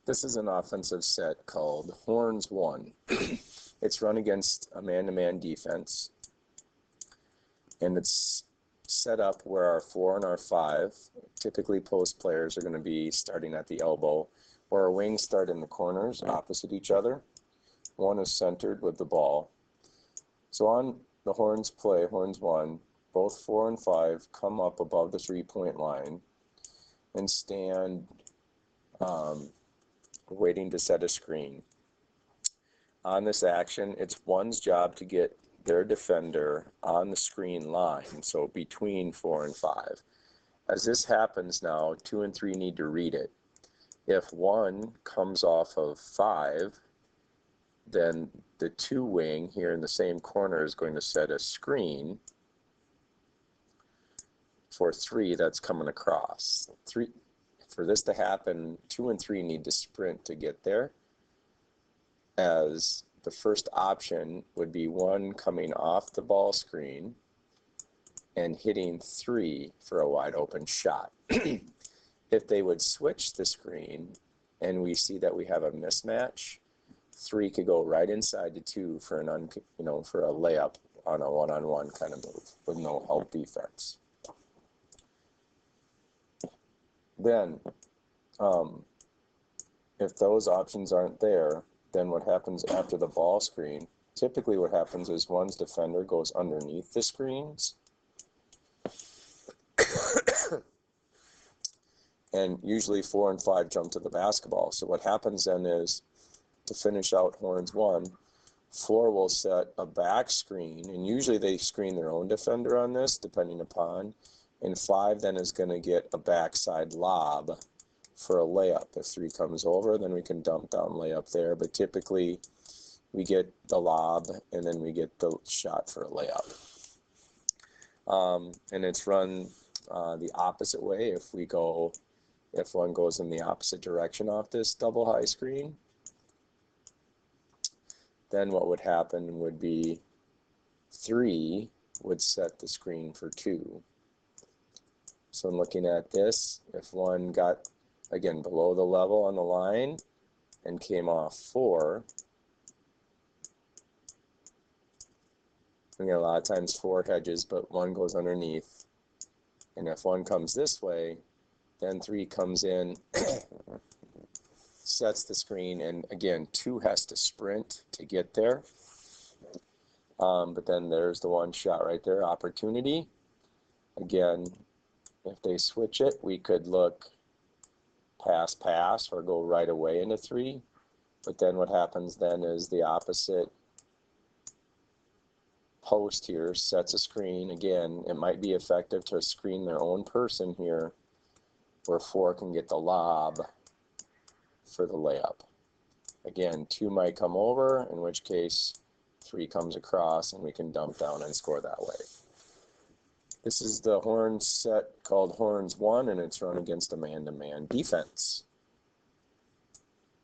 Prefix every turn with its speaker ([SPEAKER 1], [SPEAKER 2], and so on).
[SPEAKER 1] This is an offensive set called Horns 1. It's run against a man-to-man defense, and it's set up where our 4 and our 5, typically post players, are going to be starting at the elbow, where our wings start in the corners opposite each other. One is centered with the ball. So on the Horns play, Horns 1, both 4 and 5 come up above the 3-point line and stand waiting to set a screen. On this action, it's one's job to get their defender on the screen line, so between 4 and 5. As this happens now, 2 and 3 need to read it. If 1 comes off of 5, then the 2 wing here in the same corner is going to set a screen for 3 that's coming across. For this to happen, 2 and 3 need to sprint to get there, as the first option would be 1 coming off the ball screen and hitting 3 for a wide open shot. If they would switch the screen and we see that we have a mismatch, 3 could go right inside to 2 for for a layup on a one-on-one kind of move with no help defense. Then, if those options aren't there, then what happens after the ball screen, typically what happens is one's defender goes underneath the screens, and usually 4 and 5 jump to the basketball. So what happens then is, to finish out Horns 1, 4 will set a back screen, and usually they screen their own defender on this, depending upon, and 5 then is going to get a backside lob for a layup. If 3 comes over, then we can dump down layup there, but typically we get the lob and then we get the shot for a layup. And it's run the opposite way. If one goes in the opposite direction off this double high screen, then what would happen would be 3 would set the screen for 2. So in looking at this, if 1 got, again, below the level on the line and came off 4, we get a lot of times 4 hedges, but 1 goes underneath. And if 1 comes this way, then 3 comes in, sets the screen, and again, 2 has to sprint to get there. But then there's the one shot right there, opportunity. Again, if they switch it, we could look pass or go right away into 3. But then what happens then is the opposite post here sets a screen. Again, it might be effective to screen their own person here, where 4 can get the lob for the layup. Again, 2 might come over, in which case 3 comes across and we can dump down and score that way. This is the Horns set called Horns 1, and it's run against a man-to-man defense.